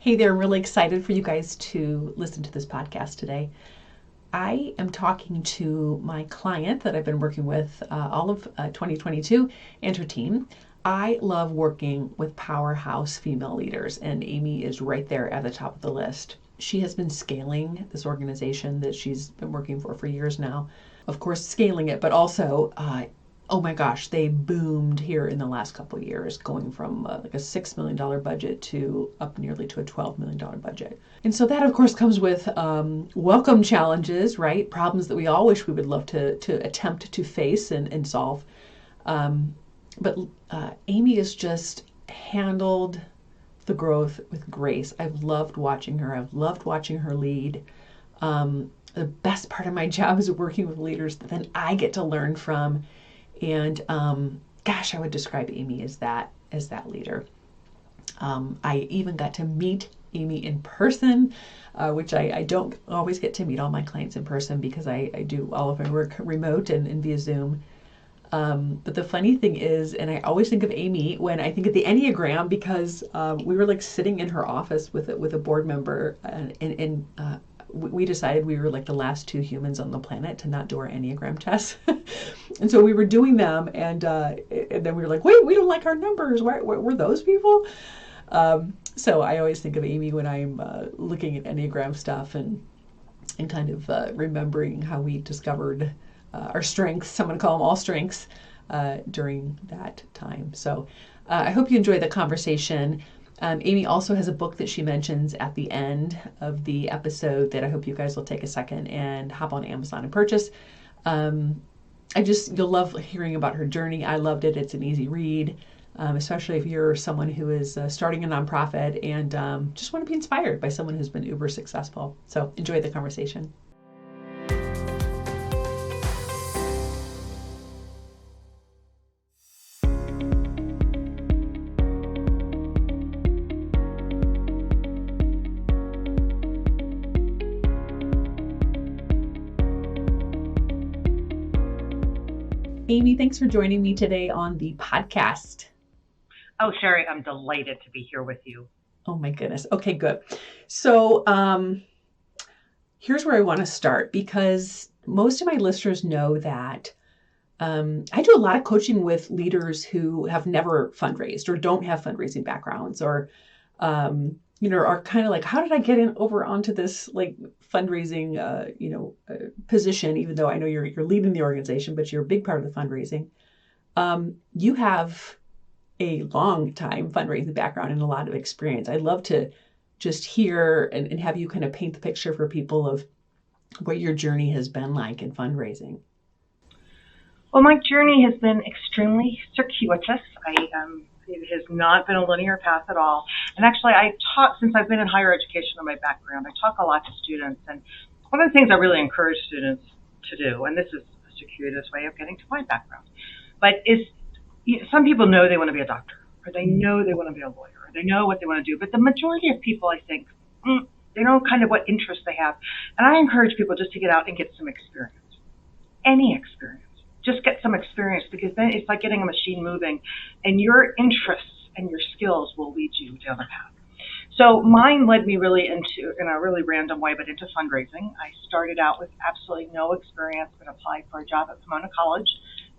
Hey there, I'm really excited for you guys to listen to this podcast today. I am talking to my client that I've been working with all of 2022 and her team. I love working with powerhouse female leaders, and Amy is right there at the top of the list. She has been scaling this organization that she's been working for years now. Of course, scaling it, but also oh my gosh, they boomed here in the last couple of years, going from like a $6 million budget to up nearly to a $12 million budget. And so that, of course, comes with welcome challenges, right? Problems that we all wish we would love to attempt to face and solve. But Amy has just handled the growth with grace. I've loved watching her. I've loved watching her lead. The best part of my job is working with leaders that then I get to learn from. And gosh, I would describe Amy as that leader. I even got to meet Amy in person, which I don't always get to meet all my clients in person because I do all of my work remote and via Zoom. But the funny thing is, and I always think of Amy when I think of the Enneagram, because we were like sitting in her office with a board member, and we decided we were like the last two humans on the planet to not do our Enneagram tests. And so we were doing them, and then we were like, wait, we don't like our numbers. Were those people? So I always think of Amy when I'm looking at Enneagram stuff and kind of remembering how we discovered our strengths, I'm going to call them all strengths, during that time. So I hope you enjoy the conversation. Amy also has a book that she mentions at the end of the episode that I hope you guys will take a second and hop on Amazon and purchase. You'll love hearing about her journey. I loved it. It's an easy read, especially if you're someone who is starting a nonprofit and just want to be inspired by someone who's been uber successful. So enjoy the conversation. Amy, thanks for joining me today on the podcast. Oh, Sherry, I'm delighted to be here with you. Oh my goodness. Okay, good. So here's where I want to start, because most of my listeners know that I do a lot of coaching with leaders who have never fundraised or don't have fundraising backgrounds, or are kind of like, how did I get over onto this like fundraising, position, even though I know you're leading the organization, but you're a big part of the fundraising. You have a long time fundraising background and a lot of experience. I'd love to just hear and have you kind of paint the picture for people of what your journey has been like in fundraising. Well, my journey has been extremely circuitous. It has not been a linear path at all. And actually, since I've been in higher education in my background, I talk a lot to students. And one of the things I really encourage students to do, and this is a circuitous way of getting to my background, but some people know they want to be a doctor, or they know they want to be a lawyer, or they know what they want to do. But the majority of people, I think, they know kind of what interests they have. And I encourage people just to get out and get some experience, any experience. Just get some experience, because then it's like getting a machine moving, and your interests and your skills will lead you down the path. So mine led me really into, in a really random way, but into fundraising. I started out with absolutely no experience, but applied for a job at Pomona College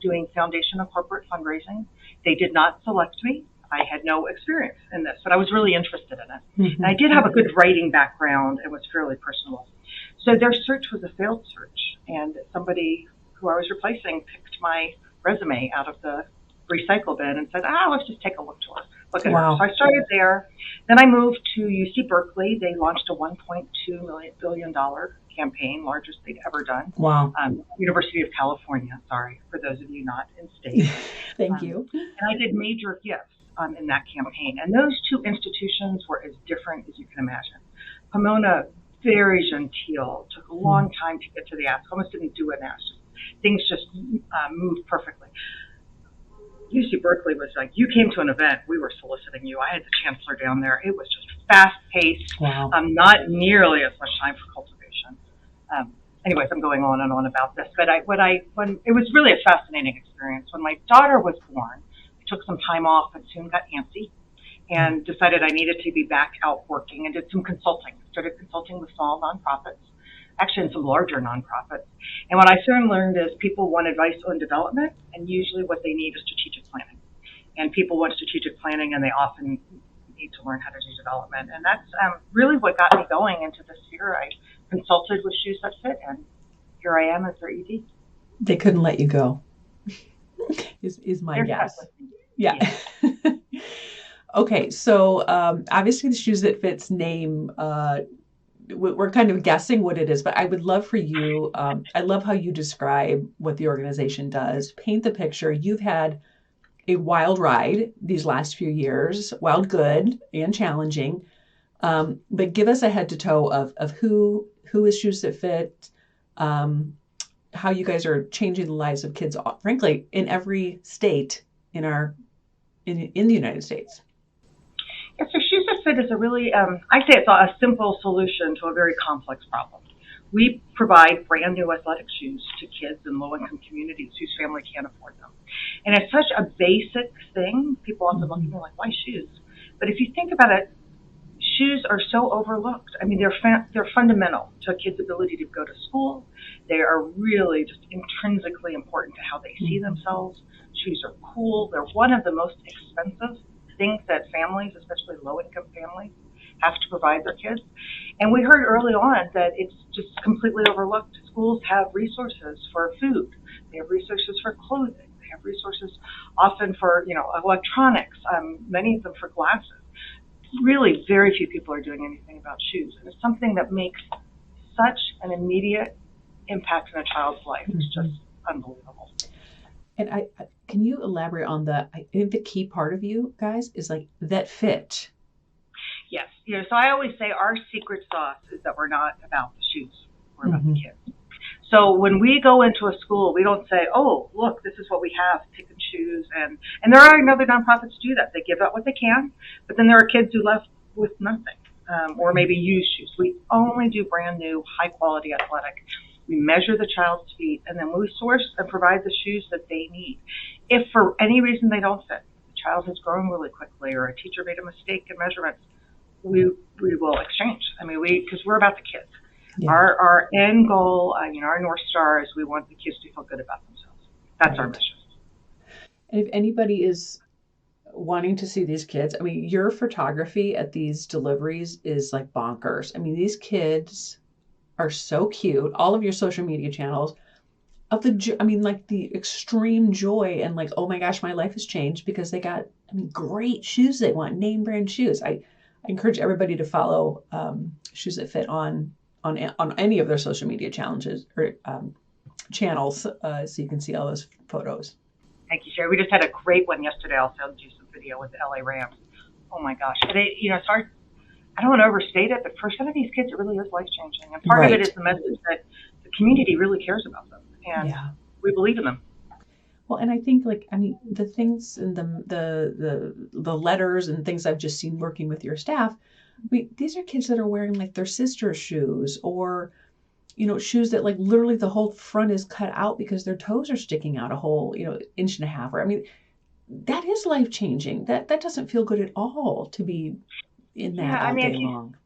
doing foundation and corporate fundraising. They did not select me. I had no experience in this, but I was really interested in it. Mm-hmm. And I did have a good writing background and was fairly personable. So their search was a failed search, and somebody who I was replacing picked my resume out of the recycle bin and said, let's just take a look at her. So I started there. Then I moved to UC Berkeley. They launched a $1.2 billion campaign, largest they'd ever done. Wow. University of California, sorry, for those of you not in state. Thank you. And I did major gifts in that campaign. And those two institutions were as different as you can imagine. Pomona, very genteel, took a long time to get to the ask, almost didn't do an ask. Things just moved perfectly. UC Berkeley was like, you came to an event, we were soliciting you. I had the chancellor down there. It was just fast-paced, not nearly as much time for cultivation. Anyways, I'm going on and on about this, but when it was really a fascinating experience. When my daughter was born, I took some time off, but soon got antsy and decided I needed to be back out working and did some consulting. Started consulting with small nonprofits, actually in some larger nonprofits. And what I soon learned is people want advice on development, and usually what they need is strategic planning. And people want strategic planning, and they often need to learn how to do development. And that's really what got me going into this year. I consulted with Shoes That Fit, and here I am as their ED. They couldn't let you go, is my They're guess. stuck with me. Yeah. Okay, so obviously the Shoes That Fit's name, we're kind of guessing what it is, but I would love for you, I love how you describe what the organization does. Paint the picture. You've had a wild ride these last few years, wild good and challenging, but give us a head to toe of who is Shoes That Fit, how you guys are changing the lives of kids, frankly, in every state in the United States. Yeah, so Shoes That Fit is a really, I say it's a simple solution to a very complex problem. We provide brand new athletic shoes to kids in low-income communities whose family can't afford them. And it's such a basic thing. People often look at me like, why shoes? But if you think about it, shoes are so overlooked. I mean, they're fundamental to a kid's ability to go to school. They are really just intrinsically important to how they see themselves. Shoes are cool. They're one of the most expensive things that families, especially low-income families, have to provide their kids. And we heard early on that it's just completely overlooked. Schools have resources for food. They have resources for clothing. They have resources often for, electronics, many of them for glasses. Really, very few people are doing anything about shoes. And it's something that makes such an immediate impact in a child's life. It's just unbelievable. And can you elaborate on I think the key part of you guys is like that fit. Yes. So I always say our secret sauce is that we're not about the shoes. We're about the kids. So when we go into a school, we don't say, oh, look, this is what we have, pick and choose. And there are other nonprofits do that. They give out what they can, but then there are kids who left with nothing, or maybe used shoes. We only do brand new, high quality athletic. We measure the child's feet, and then we source and provide the shoes that they need. If for any reason they don't fit, the child has grown really quickly, or a teacher made a mistake in measurements, we will exchange. I mean, because we're about the kids. Yeah. Our end goal, our North Star is we want the kids to feel good about themselves. That's our mission. And if anybody is wanting to see these kids, I mean, your photography at these deliveries is like bonkers. I mean, these kids are so cute. All of your social media channels the extreme joy and like, oh my gosh, my life has changed because they got, great shoes they want, name brand shoes. I encourage everybody to follow Shoes That Fit on any of their social media challenges or channels, so you can see all those photos. Thank you, Sherry. We just had a great one yesterday. I'll send you some video with the LA Rams. Oh my gosh. They, sorry, I don't want to overstate it, but for some of these kids, it really is life-changing. And part of it is the message that the community really cares about them, and we believe in them. Well, and I think the things and the letters and things I've just seen working with your staff, these are kids that are wearing like their sister's shoes or, shoes that like literally the whole front is cut out because their toes are sticking out a whole, inch and a half. Or that is life-changing. That doesn't feel good at all to be in that all day long.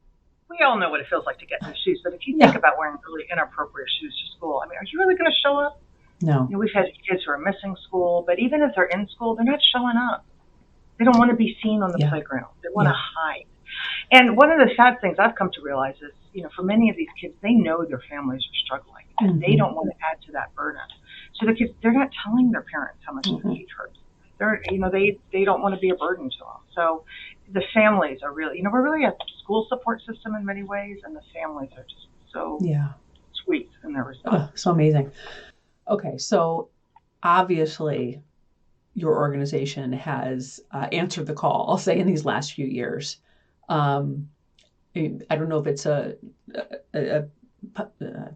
We all know what it feels like to get new shoes, but if you think about wearing really inappropriate shoes to school, are you really going to show up? No. We've had kids who are missing school, but even if they're in school, they're not showing up. They don't want to be seen on the playground. They want to hide. And one of the sad things I've come to realize is, for many of these kids, they know their families are struggling, and they don't want to add to that burden. So the kids, they're not telling their parents how much the need hurts. They're, they don't want to be a burden to them. So the families are really, we're really a school support system in many ways, and the families are just so sweet in their response. Oh, so amazing. Okay, so obviously your organization has answered the call, I'll say, in these last few years. I don't know if it's a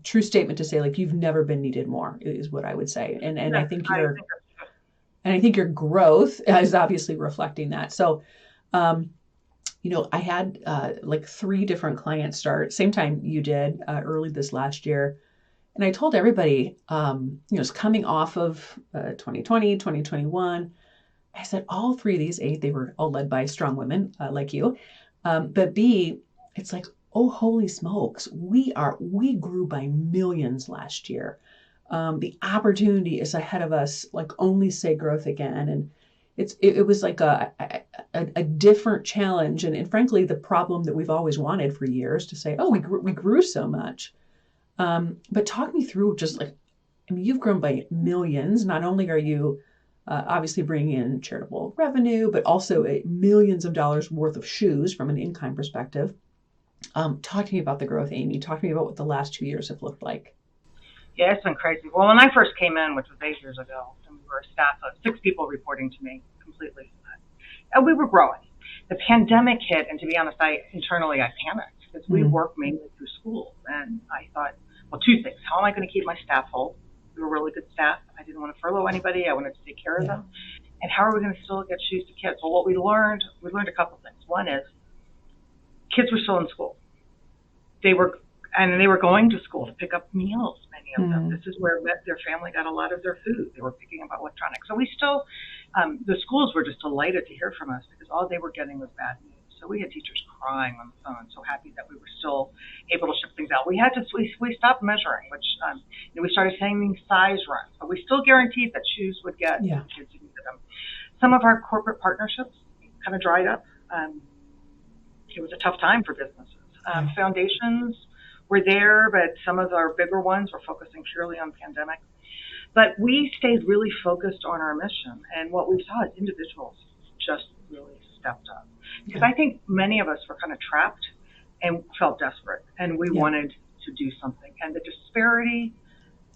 true statement to say like you've never been needed more is what I would say, and I think your growth is obviously reflecting that. So, I had like 3 different clients start same time you did early this last year. And I told everybody, it's coming off of 2020, 2021, I said, all three of these 8, they were all led by strong women like you. But B, it's like, oh, holy smokes, we grew by millions last year. The opportunity is ahead of us, like only say growth again. And it was like a different challenge. And frankly, the problem that we've always wanted for years to say, oh, we grew so much. But talk me through just like, I mean, you've grown by millions. Not only are you obviously bringing in charitable revenue, but also millions of dollars worth of shoes from an in-kind perspective. Talk to me about the growth, Amy. Talk to me about what the last 2 years have looked like. Yeah, it's been crazy. Well, when I first came in, which was 8 years ago, and we were a staff of 6 people reporting to me completely, and we were growing. The pandemic hit, and to be honest, internally I panicked because we work mainly through schools, and I thought, well, 2 things. How am I going to keep my staff whole? We were really good staff. I didn't want to furlough anybody. I wanted to take care of them. And how are we going to still get shoes to kids? Well, what we learned a couple of things. One is kids were still in school. They were going to school to pick up meals, many of them. This is where their family got a lot of their food. They were picking up electronics. So we still, the schools were just delighted to hear from us because all they were getting was bad news. So we had teachers crying on the phone, so happy that we were still able to ship things out. We stopped measuring, which we started sending size runs, but we still guaranteed that shoes would get to the kids who needed them. Some of our corporate partnerships kind of dried up. It was a tough time for businesses. Foundations were there, but some of our bigger ones were focusing purely on pandemic. But we stayed really focused on our mission, and what we saw is individuals just really stepped up. Because I think many of us were kind of trapped and felt desperate, and we wanted to do something. And the disparity,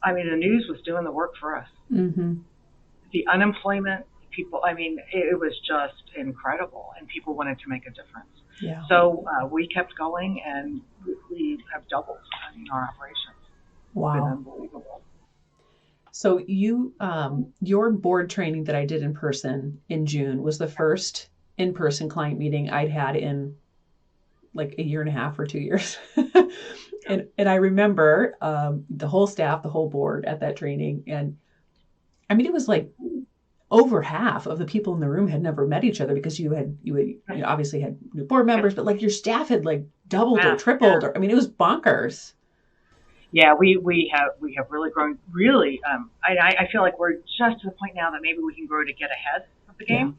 I mean, the news was doing the work for us. The unemployment, people, I mean, it was just incredible, and people wanted to make a difference. So we kept going, and we have doubled our operations. Wow. It's been unbelievable. So your board training that I did in person in June was the first in-person client meeting I'd had in like a year and a half or 2 years. And I remember the whole staff, the whole board at that training. And I mean, it was like over half of the people in the room had never met each other because you obviously had new board members, but like your staff had like doubled or tripled. Or, I mean, it was bonkers. Yeah, we have really grown. Really, I feel like we're just to the point now that maybe we can grow to get ahead of the game.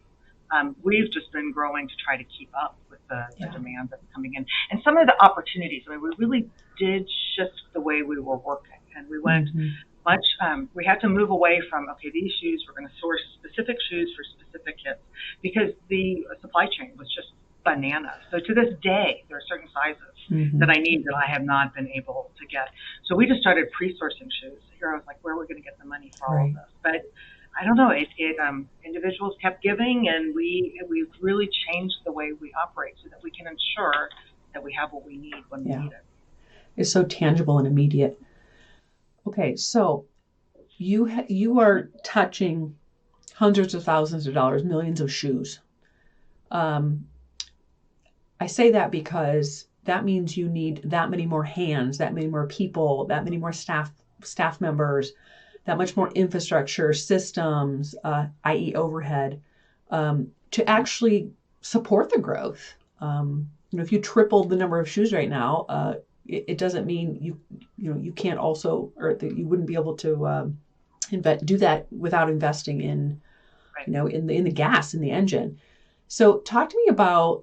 We've just been growing to try to keep up with the demand that's coming in. And some of the opportunities, I mean, we really did shift the way we were working. And we went we had to move away from, okay, these shoes, we're going to source specific shoes for specific kids because the supply chain was just bananas. So to this day, there are certain sizes that I need that I have not been able to get. So we just started pre-sourcing shoes. Here I was like, where are we going to get the money for all of this? But I don't know. Individuals kept giving, and we've really changed the way we operate so that we can ensure that we have what we need when we need it. It's so tangible and immediate. Okay, so you are touching hundreds of thousands of dollars, millions of shoes. I say that because that means you need that many more hands, that many more people, that many more staff members, that much more infrastructure, systems, i.e. overhead, to actually support the growth. If you tripled the number of shoes right now, it doesn't mean you can't also, or that you wouldn't be able to do that without investing in, in the gas in the engine. So talk to me about,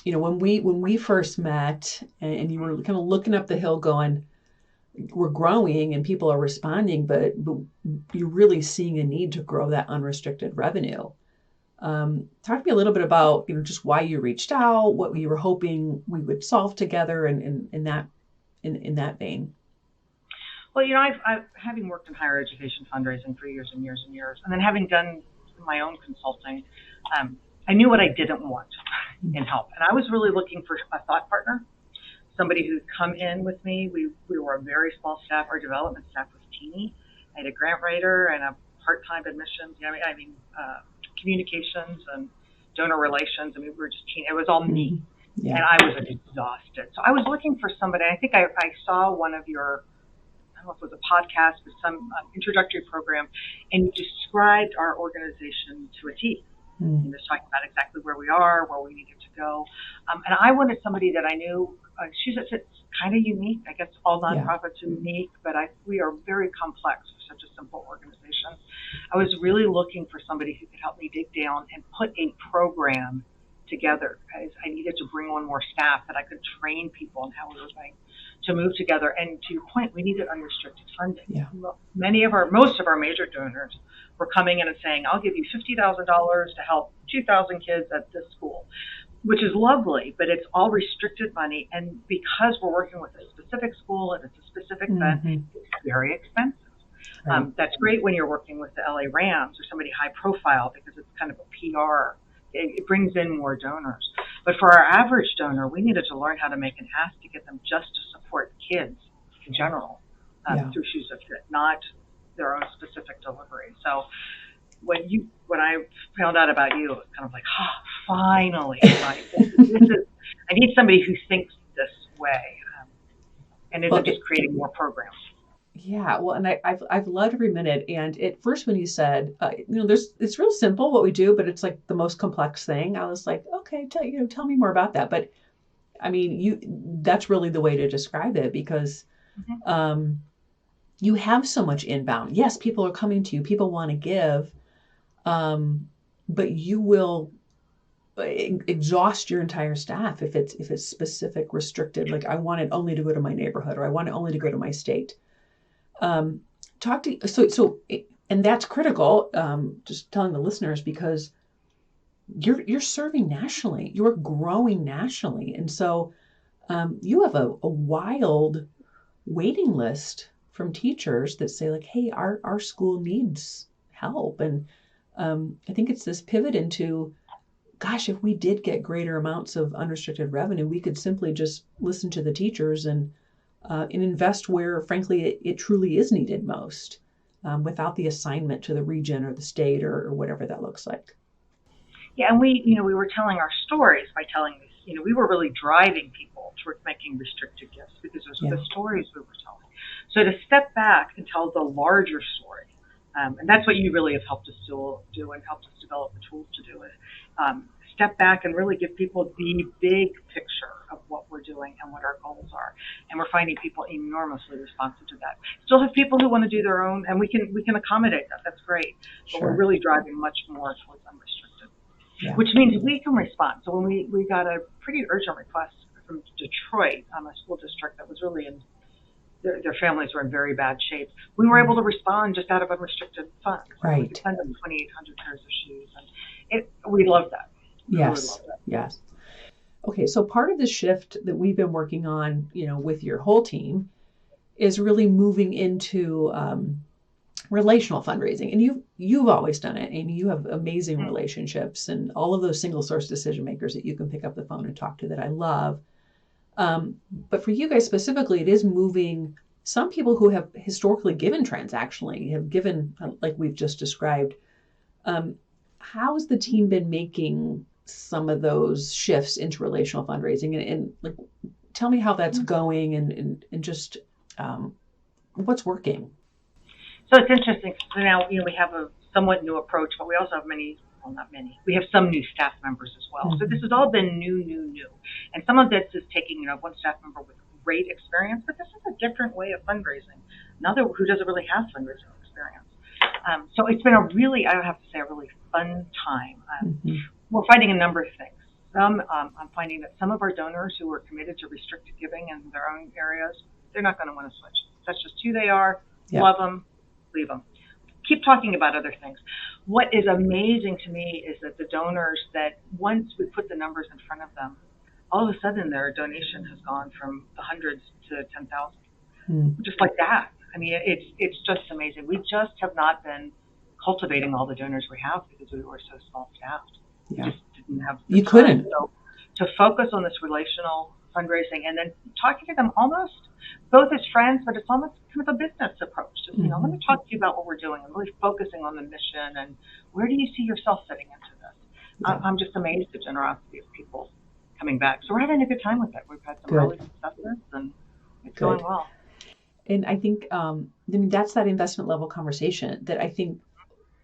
when we first met, and you were kind of looking up the hill, going, we're growing and people are responding, but you're really seeing a need to grow that unrestricted revenue. Talk to me a little bit about, just why you reached out, what you were hoping we would solve together, and in that vein. Well, I've having worked in higher education fundraising for years and years and years, and then having done my own consulting, I knew what I didn't want in help, and I was really looking for a thought partner. Somebody who'd come in with me. We were a very small staff. Our development staff was teeny. I had a grant writer and a part-time admissions. Communications and donor relations. I mean, we were just teeny. It was all me, and I was exhausted. So I was looking for somebody. I think I saw one of your, don't know if it was a podcast, but some introductory program, and you described our organization to a T. And just talking about exactly where we are, where we needed to go. And I wanted somebody that I knew, it's kind of unique. I guess all nonprofits are unique, but we are very complex for such a simple organization. I was really looking for somebody who could help me dig down and put a program together. I needed to bring on more staff that I could train people on how we were going to move together. And to your point, we needed unrestricted funding. Yeah. Most of our major donors were coming in and saying, I'll give you $50,000 to help 2,000 kids at this school, which is lovely, but it's all restricted money. And because we're working with a specific school and it's a specific event, it's very expensive. Right. That's great when you're working with the LA Rams or somebody high profile because it's kind of a PR. It brings in more donors. But for our average donor, we needed to learn how to make an ask to get them just to support kids in general through Shoes That Fit, not their own specific delivery. So when I found out about you, it was kind of like, finally, I need somebody who thinks this way, and isn't just creating more programs. Yeah, well, and I've loved every minute. And at first, when you said, it's real simple what we do, but it's like the most complex thing. I was like, okay, tell me more about that. But I mean, that's really the way to describe it because you have so much inbound. Yes, people are coming to you. People want to give, but you will exhaust your entire staff if it's specific, restricted. Like I want it only to go to my neighborhood, or I want it only to go to my state. And that's critical. Just telling the listeners because you're serving nationally, you're growing nationally, and so you have a wild waiting list from teachers that say like, hey, our school needs help. And I think it's this pivot into, gosh, if we did get greater amounts of unrestricted revenue, we could simply just listen to the teachers and invest where, frankly, it truly is needed most, without the assignment to the region or the state or whatever that looks like. Yeah, and we were telling our stories by telling these, we were really driving people towards making restricted gifts because those were the stories we were telling. So to step back and tell the larger story, and that's what you really have helped us do and helped us develop the tools to do it. Step back and really give people the big picture of what we're doing and what our goals are. And we're finding people enormously responsive to that. Still have people who want to do their own, and we can accommodate that. That's great. But we're really driving much more towards unrestricted, which means we can respond. So when we got a pretty urgent request from Detroit, a school district that was really in, their families were in very bad shape. We were able to respond just out of unrestricted funds. Right. We could send them 2,800 pairs of shoes. And we love that. Yes. Yes. Okay. So part of the shift that we've been working on, with your whole team is really moving into relational fundraising. And you've always done it. Amy, you have amazing relationships and all of those single source decision makers that you can pick up the phone and talk to that I love. But for you guys specifically, it is moving some people who have historically given transactionally, have given like we've just described. How has the team been making some of those shifts into relational fundraising? And like, tell me how that's going and just what's working. So it's interesting. So now, we have a somewhat new approach, but we also have not many. We have some new staff members as well. Mm-hmm. So this has all been new. And some of this is taking, one staff member with great experience, but this is a different way of fundraising. Another who doesn't really have fundraising experience. So it's been a really fun time. We're finding a number of things. I'm finding that some of our donors who are committed to restricted giving in their own areas, they're not going to want to switch. That's just who they are. Yep. Love them, leave them. Keep talking about other things. What is amazing to me is that the donors that once we put the numbers in front of them, all of a sudden their donation has gone from the hundreds to 10,000, just like that. I mean, it's just amazing. We just have not been cultivating all the donors we have because we were so small staffed. Yeah. We just didn't have the time. Couldn't. So to focus on this relational fundraising and then talking to them almost both as friends, but it's almost kind of a business approach. Just, let me talk to you about what we're doing and really focusing on the mission and where do you see yourself fitting into this? Yeah. I'm just amazed at the generosity of people coming back. So we're having a good time with it. We've had some early successes and it's going well. And I think, that's that investment level conversation that I think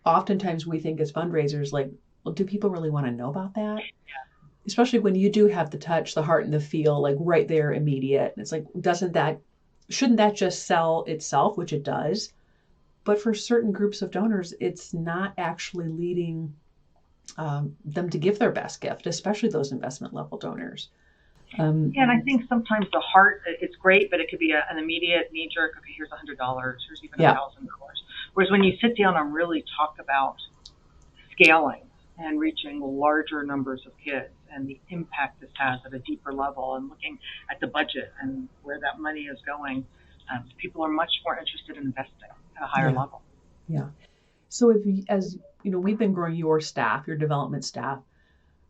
oftentimes we think as fundraisers, like, well, do people really want to know about that? Especially when you do have the touch, the heart, and the feel, like right there, immediate. And it's like, shouldn't that just sell itself, which it does? But for certain groups of donors, it's not actually leading them to give their best gift, especially those investment level donors. Yeah, and I think sometimes the heart, it's great, but it could be an immediate knee jerk. Okay, here's $100, here's even $1,000. Whereas when you sit down and really talk about scaling and reaching larger numbers of kids and the impact this has at a deeper level and looking at the budget and where that money is going, people are much more interested in investing at a higher level. Yeah. So as you know, we've been growing your staff, your development staff.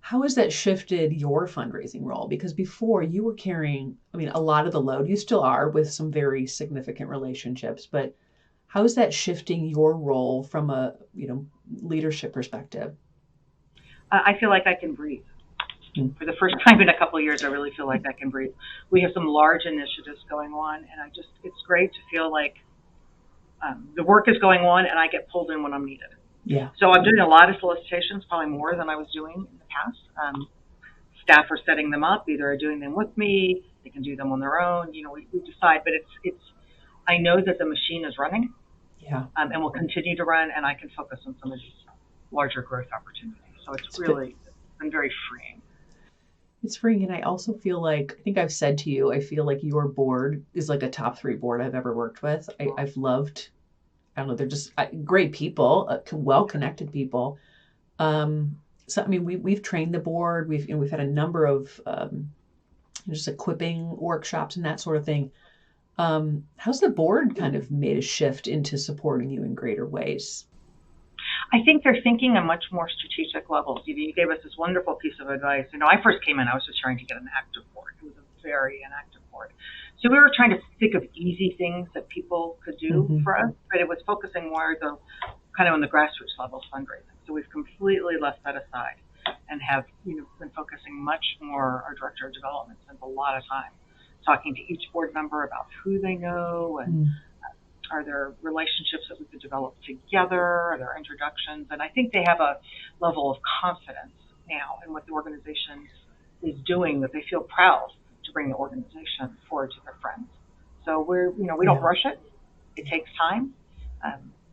How has that shifted your fundraising role? Because before you were carrying, a lot of the load. You still are with some very significant relationships, but how is that shifting your role from a, leadership perspective? I feel like I can breathe. For the first time in a couple of years, I really feel like I can breathe. We have some large initiatives going on, and it's great to feel like the work is going on and I get pulled in when I'm needed. Yeah. So I'm doing a lot of solicitations, probably more than I was doing in the past. Staff are setting them up, either doing them with me, they can do them on their own. We decide, but I know that the machine is running. Yeah. And will continue to run, and I can focus on some of these larger growth opportunities. So it's really been very freeing. It's freeing. And I also feel like, I think I've said to you, I feel like your board is like a top 3 board I've ever worked with. I've loved, I don't know, they're just great people, well-connected people. So, we've trained the board. We've had a number of just equipping workshops and that sort of thing. How's the board kind of made a shift into supporting you in greater ways? I think they're thinking on much more strategic levels. You gave us this wonderful piece of advice. I first came in, I was just trying to get an active board. It was a very inactive board. So we were trying to think of easy things that people could do for us, but it was focusing more kind of on the grassroots level of fundraising. So we've completely left that aside and have been focusing much more. Our director of development spends a lot of time talking to each board member about who they know and are there relationships that we could develop together? Are there introductions? And I think they have a level of confidence now in what the organization is doing that they feel proud to bring the organization forward to their friends. So we don't rush it. It takes time.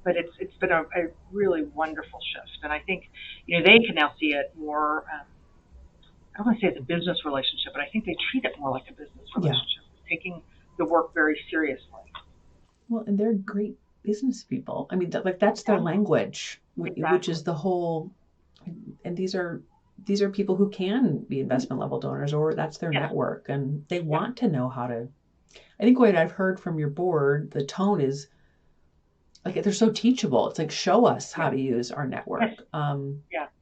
But it's been a really wonderful shift. And I think, they can now see it more, I don't want to say it's a business relationship, but I think they treat it more like a business relationship, taking the work very seriously. Well, and they're great business people. That's their language, which is the whole, and these are people who can be investment level donors, or that's their network, and they want to know how to. I think what I've heard from your board, the tone is like they're so teachable. It's like, show us how to use our network.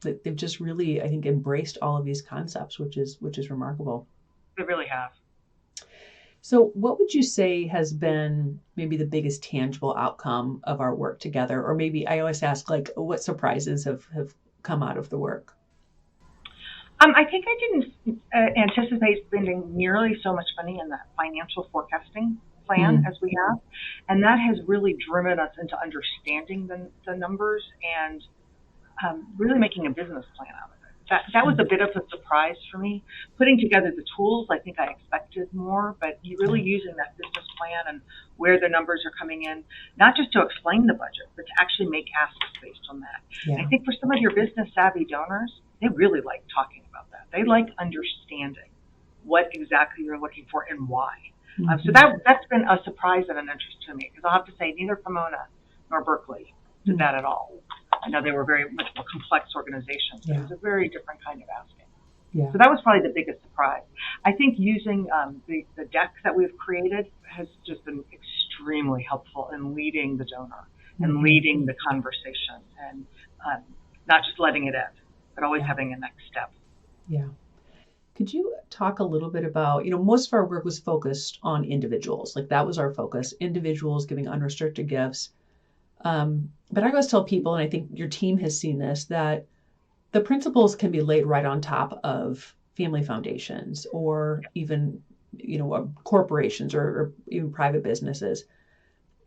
They've just really, I think, embraced all of these concepts, which is remarkable. They really have. So what would you say has been maybe the biggest tangible outcome of our work together? Or maybe I always ask, like, what surprises have come out of the work? I think I didn't anticipate spending nearly so much money in that financial forecasting plan as we have. And that has really driven us into understanding the numbers and really making a business plan out of it. That was a bit of a surprise for me. Putting together the tools, I think I expected more, but really using that business plan and where the numbers are coming in, not just to explain the budget, but to actually make asks based on that. Yeah. I think for some of your business savvy donors, they really like talking about that. They like understanding what exactly you're looking for and why. So that's been a surprise and an interest to me, because I'll have to say neither Pomona nor Berkeley did that at all. I know they were very much more complex organizations. Yeah. It was a very different kind of asking. Yeah. So that was probably the biggest surprise. I think using the deck that we've created has just been extremely helpful in leading the donor and leading the conversation and not just letting it end, but always having a next step. Yeah. Could you talk a little bit about, most of our work was focused on individuals. Like that was our focus, individuals giving unrestricted gifts. But I always tell people, and I think your team has seen this, that the principles can be laid right on top of family foundations or even, corporations or even private businesses.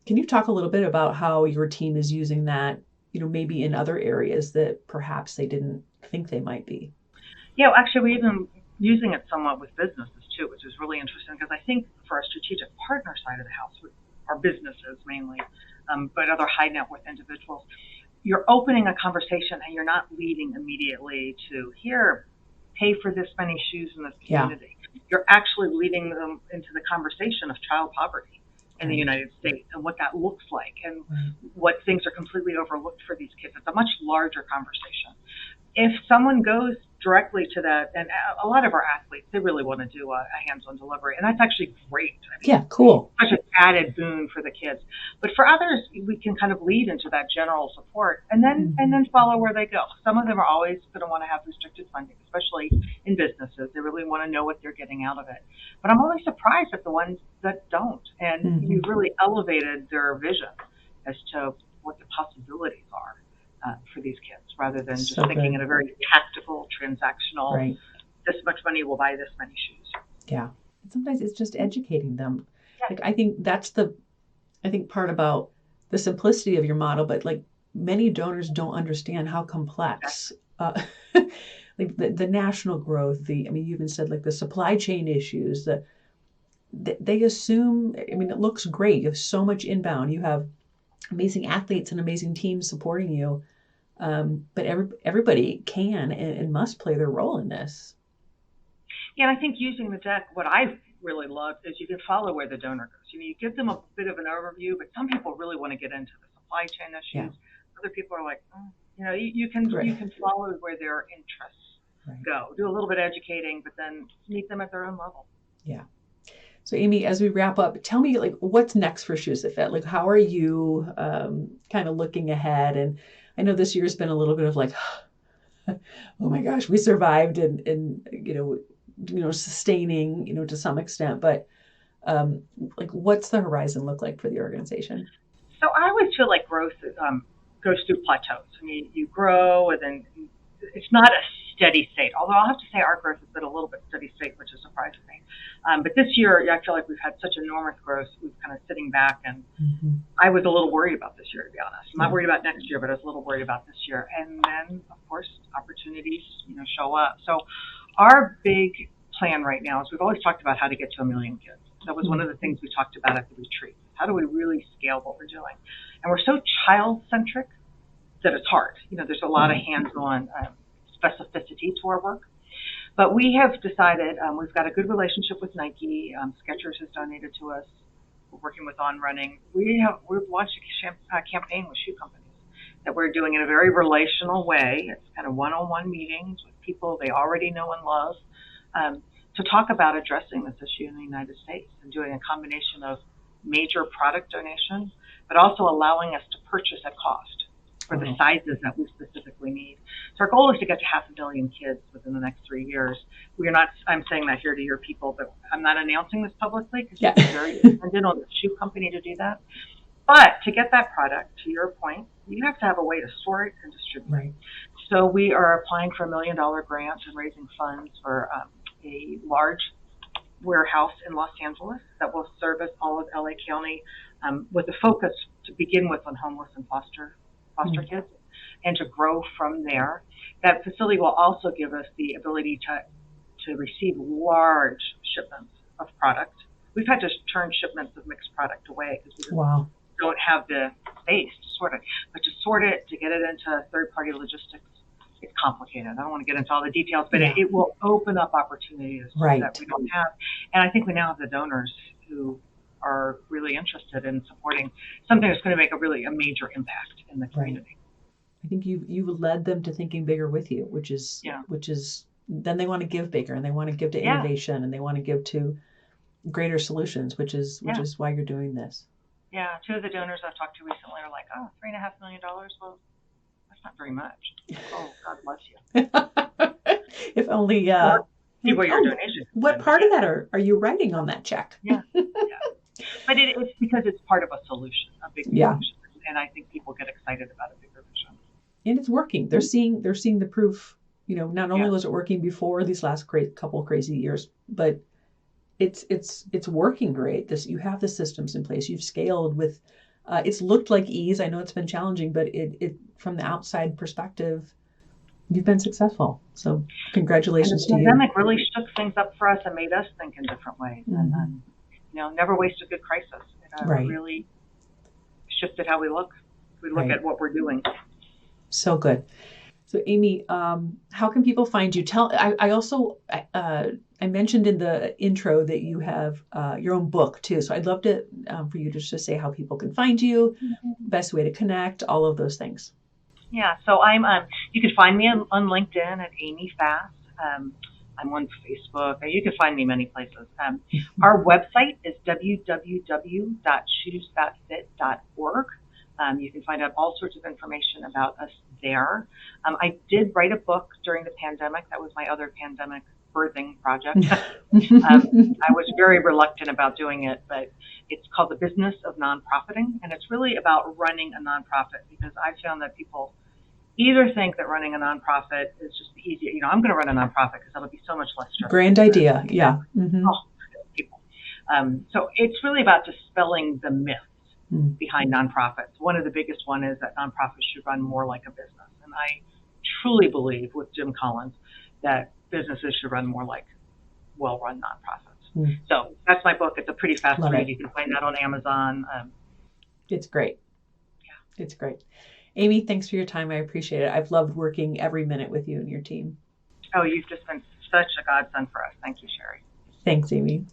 Can you talk a little bit about how your team is using that, maybe in other areas that perhaps they didn't think they might be? Yeah, actually, we've been using it somewhat with businesses too, which is really interesting because I think for our strategic partner side of the house, with our businesses mainly, but other high net worth individuals, you're opening a conversation and you're not leading immediately to here, pay for this many shoes in this community. Yeah. You're actually leading them into the conversation of child poverty in the United States and what that looks like and what things are completely overlooked for these kids. It's a much larger conversation. If someone goes directly to that, and a lot of our athletes, they really want to do a hands-on delivery, and that's actually great. I mean, yeah, cool. Such an added boon for the kids. But for others, we can kind of lead into that general support and then follow where they go. Some of them are always going to want to have restricted funding, especially in businesses. They really want to know what they're getting out of it. But I'm always surprised at the ones that don't, and you've really elevated their vision as to what the possibilities are. For these kids, rather than just thinking in a very tactical, transactional, this much money will buy this many shoes. Yeah. Sometimes it's just educating them. Yeah. Like, I think that's part about the simplicity of your model, but like many donors don't understand how complex, like the national growth, you even said like the supply chain issues, they assume, it looks great. You have so much inbound. You have amazing athletes and amazing teams supporting you. But everybody can and must play their role in this. Yeah, and I think using the deck, what I really love is you can follow where the donor goes. You give them a bit of an overview, but some people really want to get into the supply chain issues. Yeah. Other people are like, you can follow where their interests go. Do a little bit of educating, but then meet them at their own level. Yeah. So Amy, as we wrap up, tell me like what's next for Shoes That Fit? Like how are you kind of looking ahead? And I know this year's been a little bit of like, oh my gosh, we survived and sustaining, to some extent, but like what's the horizon look like for the organization? So I always feel like growth goes through plateaus. You grow and then it's not a steady state, although I'll have to say our growth has been a little bit steady state, which is surprising me. But this year, I feel like we've had such enormous growth. We've kind of sitting back, and I was a little worried about this year, to be honest. I'm not worried about next year, but I was a little worried about this year. And then, of course, opportunities, show up. So our big plan right now is we've always talked about how to get to 1 million kids. That was one of the things we talked about at the retreat. How do we really scale what we're doing? And we're so child-centric that it's hard. There's a lot of hands-on specificity to our work. But we have decided we've got a good relationship with Nike. Skechers has donated to us. We're working with On Running. We've launched a campaign with shoe companies that we're doing in a very relational way. It's kind of one-on-one meetings with people they already know and love to talk about addressing this issue in the United States and doing a combination of major product donation, but also allowing us to purchase at cost for the sizes that we specifically need. So our goal is to get to 500,000 kids within the next 3 years. I'm saying that here to your people, but I'm not announcing this publicly because it's very dependent on the shoe company to do that. But to get that product, to your point, you have to have a way to store it and distribute it. Right. So we are applying for $1 million grant and raising funds for a large warehouse in Los Angeles that will service all of LA County with a focus to begin with on homeless and foster kids and to grow from there. That facility will also give us the ability to receive large shipments of product. We've had to turn shipments of mixed product away because we don't have the space to sort it. But to sort it, to get it into third-party logistics, it's complicated. I don't want to get into all the details, but it will open up opportunities that we don't have. And I think we now have the donors who are really interested in supporting something that's going to make a major impact in the community. I think you've led them to thinking bigger with you, which is then they want to give bigger and they want to give to innovation and they want to give to greater solutions, which is why you're doing this. Yeah, 2 of the donors I've talked to recently are like, $3.5 million. Well, that's not very much. Oh, God bless you. If only. See what your donation. What part of that are you writing on that check? Yeah. But it's because it's part of a solution, a big solution, and I think people get excited about a bigger vision. And it's working. They're seeing the proof. Not only was it working before these last couple crazy years, but it's working great. You have the systems in place. You've scaled with It's looked like ease. I know it's been challenging, but it from the outside perspective, you've been successful. So And congratulations the to you. pandemic really shook things up for us and made us think in different ways. And never waste a good crisis. It Right. really shifted how we look. We look Right. at what we're doing. So good. So Amy, how can people find you? I also I mentioned in the intro that you have your own book too. So I'd love to for you just to say how people can find you, best way to connect, all of those things. Yeah, so I'm. You can find me on LinkedIn at Amy Fass. I'm on Facebook. You can find me many places. Our website is www.choosethатfit.org. You can find out all sorts of information about us there. I did write a book during the pandemic. That was my other pandemic birthing project. I was very reluctant about doing it, but it's called The Business of Nonprofiting, and it's really about running a nonprofit, because I found that people either think that running a nonprofit is just the easier, I'm going to run a nonprofit because that'll be so much less stressful. Grand idea, yeah. People. So it's really about dispelling the myths behind nonprofits. One of the biggest one is that nonprofits should run more like a business, and I truly believe with Jim Collins that businesses should run more like well-run nonprofits. So that's my book. It's a pretty fast read. You can find that on Amazon. It's great. Yeah. It's great. Amy, thanks for your time. I appreciate it. I've loved working every minute with you and your team. Oh, you've just been such a godsend for us. Thank you, Sherry. Thanks, Amy.